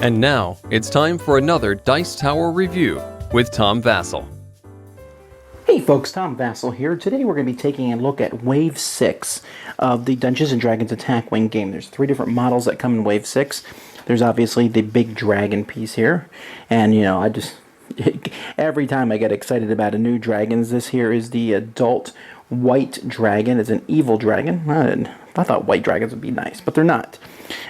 And now, it's time for another Dice Tower review with Tom Vasel. Hey folks, Tom Vasel here. Today we're going to be taking a look at Wave 6 of the Dungeons & Dragons Attack Wing game. There's 3 different models that come in Wave 6. There's obviously the big dragon piece here, and every time I get excited about a new dragons, this here is the adult white dragon. It's an evil dragon. I thought white dragons would be nice, but they're not.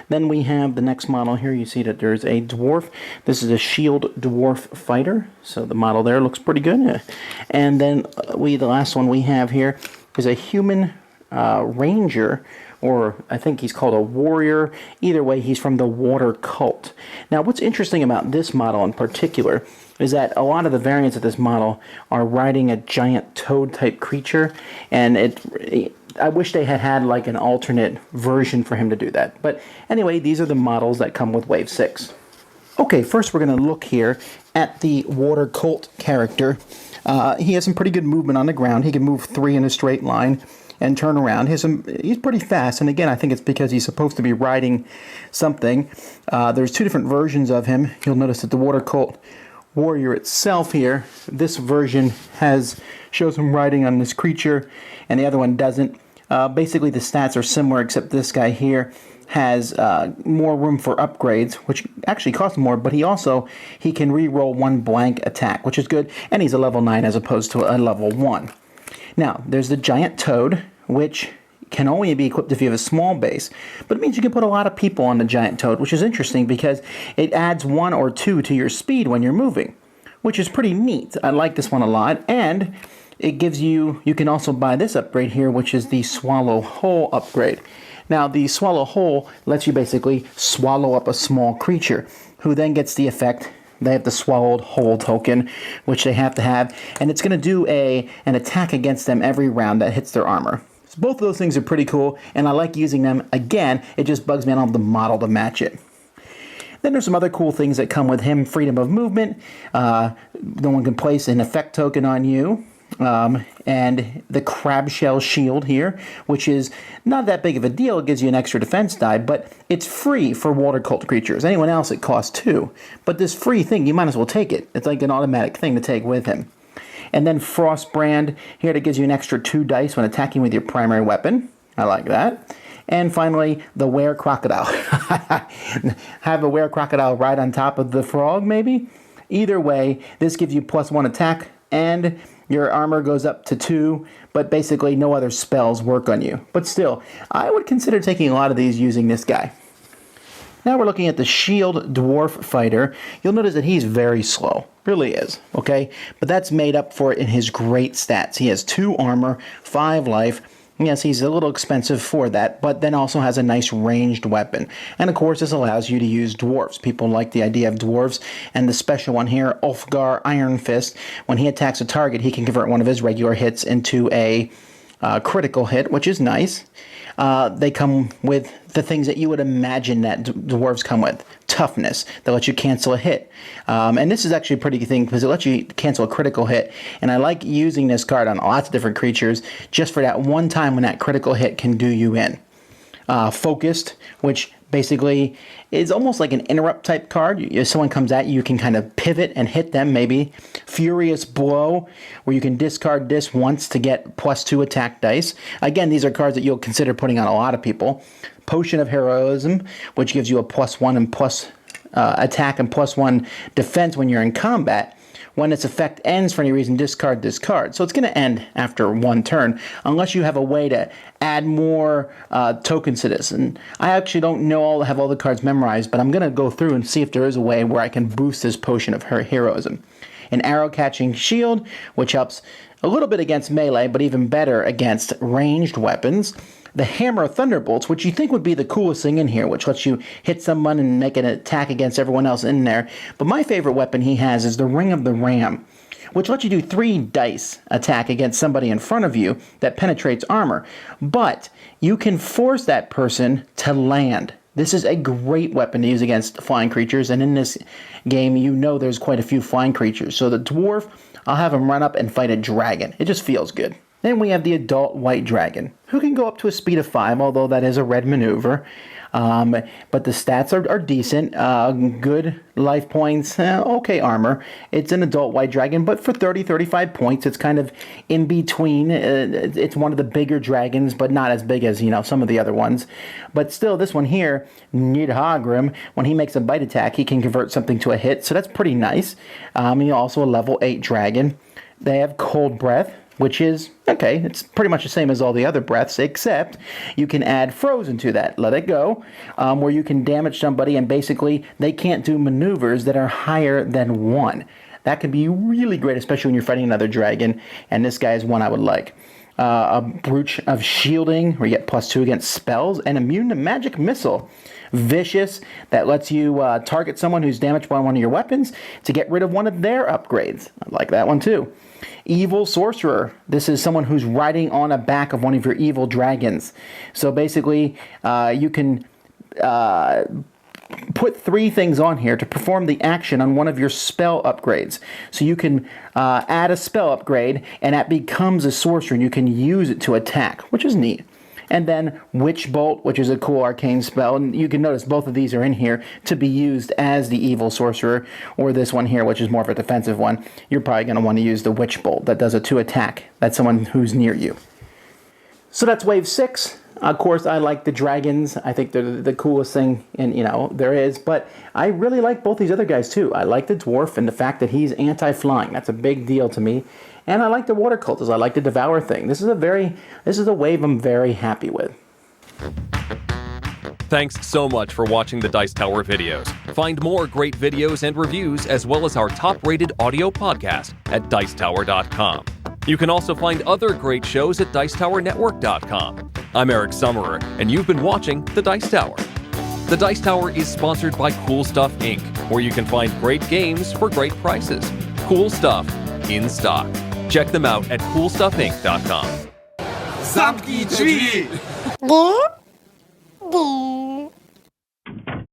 Then we have the next model here. You see that there's a dwarf. This is a shield dwarf fighter, so the model there looks pretty good. And then the last one we have here is a human ranger, or I think he's called a warrior. Either way, he's from the water cult. Now, what's interesting about this model in particular is that a lot of the variants of this model are riding a giant toad-type creature, and I wish they had like an alternate version for him to do that. But anyway, these are the models that come with Wave 6. Okay, first we're going to look here at the water cult character. He has some pretty good movement on the ground. He can move 3 in a straight line and turn around. He's pretty fast, and again, I think it's because he's supposed to be riding something. There's 2 different versions of him. You'll notice that the water cult warrior itself here, this version shows him riding on this creature, and the other one doesn't. Basically, the stats are similar, except this guy here has more room for upgrades, which actually cost more, but he can re-roll 1 blank attack, which is good, and he's a level 9 as opposed to a level 1. Now, there's the giant toad, which can only be equipped if you have a small base, but it means you can put a lot of people on the giant toad, which is interesting because it adds 1 or 2 to your speed when you're moving, which is pretty neat. I like this one a lot, and it gives you can also buy this upgrade here, which is the Swallow Whole upgrade. Now, the Swallow Whole lets you basically swallow up a small creature, who then gets the effect. They have the Swallowed Whole token, which they have to have, and it's going to do an attack against them every round that hits their armor. So both of those things are pretty cool, and I like using them. Again, it just bugs me I don't have the model to match it. Then there's some other cool things that come with him. Freedom of movement. No one can place an effect token on you. And the crab shell shield here, which is not that big of a deal. It gives you an extra defense die, but it's free for water cult creatures. Anyone else, it costs 2. But this free thing, you might as well take it. It's like an automatic thing to take with him. And then Frost Brand here, that gives you an extra 2 dice when attacking with your primary weapon. I like that. And finally, the Were Crocodile. Have a Were Crocodile right on top of the frog, maybe? Either way, this gives you +1 attack, and your armor goes up to 2, but basically no other spells work on you. But still, I would consider taking a lot of these using this guy. Now we're looking at the Shield Dwarf Fighter. You'll notice that he's very slow. Really is, okay? But that's made up for it in his great stats. He has 2 armor, 5 life. Yes, he's a little expensive for that, but then also has a nice ranged weapon. And of course, this allows you to use dwarves. People like the idea of dwarves. And the special one here, Ulfgar Iron Fist, when he attacks a target, he can convert one of his regular hits into a critical hit, which is nice. They come with the things that you would imagine that dwarves come with. Toughness, that lets you cancel a hit. And this is actually a pretty good thing because it lets you cancel a critical hit. And I like using this card on lots of different creatures just for that one time when that critical hit can do you in. Focused, which basically is almost like an interrupt type card. If someone comes at you, you can kind of pivot and hit them maybe. Furious Blow, where you can discard this once to get +2 attack dice. Again, these are cards that you'll consider putting on a lot of people. Potion of Heroism, which gives you a +1 and attack and +1 defense when you're in combat. When its effect ends for any reason, discard this card. So it's going to end after 1 turn, unless you have a way to add more tokens to this. And I actually don't have all the cards memorized, but I'm going to go through and see if there is a way where I can boost this Potion of Heroism. An Arrow Catching Shield, which helps a little bit against melee, but even better against ranged weapons. The Hammer Thunderbolts, which you think would be the coolest thing in here, which lets you hit someone and make an attack against everyone else in there. But my favorite weapon he has is the Ring of the Ram, which lets you do 3 dice attack against somebody in front of you that penetrates armor. But you can force that person to land. This is a great weapon to use against flying creatures, and in this game, you know there's quite a few flying creatures. So the dwarf, I'll have him run up and fight a dragon. It just feels good. Then we have the adult white dragon, who can go up to a speed of 5, although that is a red maneuver. But the stats are decent. Good life points, okay armor. It's an adult white dragon, but for 35 points, it's kind of in between. It's one of the bigger dragons, but not as big as, some of the other ones. But still, this one here, Nidhagrim, when he makes a bite attack, he can convert something to a hit, so that's pretty nice. He's also a level 8 dragon. They have Cold Breath, which is, okay, it's pretty much the same as all the other breaths, except you can add Frozen to that, Let It Go, where you can damage somebody and basically they can't do maneuvers that are higher than 1. That can be really great, especially when you're fighting another dragon, and this guy is one I would like. A Brooch of Shielding, where you get +2 against spells, and immune to magic missile. Vicious, that lets you target someone who's damaged by one of your weapons to get rid of one of their upgrades. I like that one too. Evil Sorcerer. This is someone who's riding on a back of one of your evil dragons. So basically, you can put 3 things on here to perform the action on one of your spell upgrades. So you can add a spell upgrade, and that becomes a sorcerer, and you can use it to attack, which is neat. And then Witch Bolt, which is a cool arcane spell. And you can notice both of these are in here to be used as the evil sorcerer, or this one here, which is more of a defensive one. You're probably going to want to use the Witch Bolt that does a 2 attack. That's someone who's near you. So that's wave 6. Of course, I like the dragons. I think they're the coolest thing there is. But I really like both these other guys too. I like the dwarf and the fact that he's anti-flying. That's a big deal to me. And I like the water cultists. I like the devour thing. This is a wave I'm very happy with. Thanks so much for watching the Dice Tower videos. Find more great videos and reviews, as well as our top-rated audio podcast at Dicetower.com. You can also find other great shows at DicetowerNetwork.com. I'm Eric Summerer, and you've been watching The Dice Tower. The Dice Tower is sponsored by Cool Stuff Inc., where you can find great games for great prices. Cool stuff in stock. Check them out at CoolStuffInc.com. Zamknij drzwi! Du?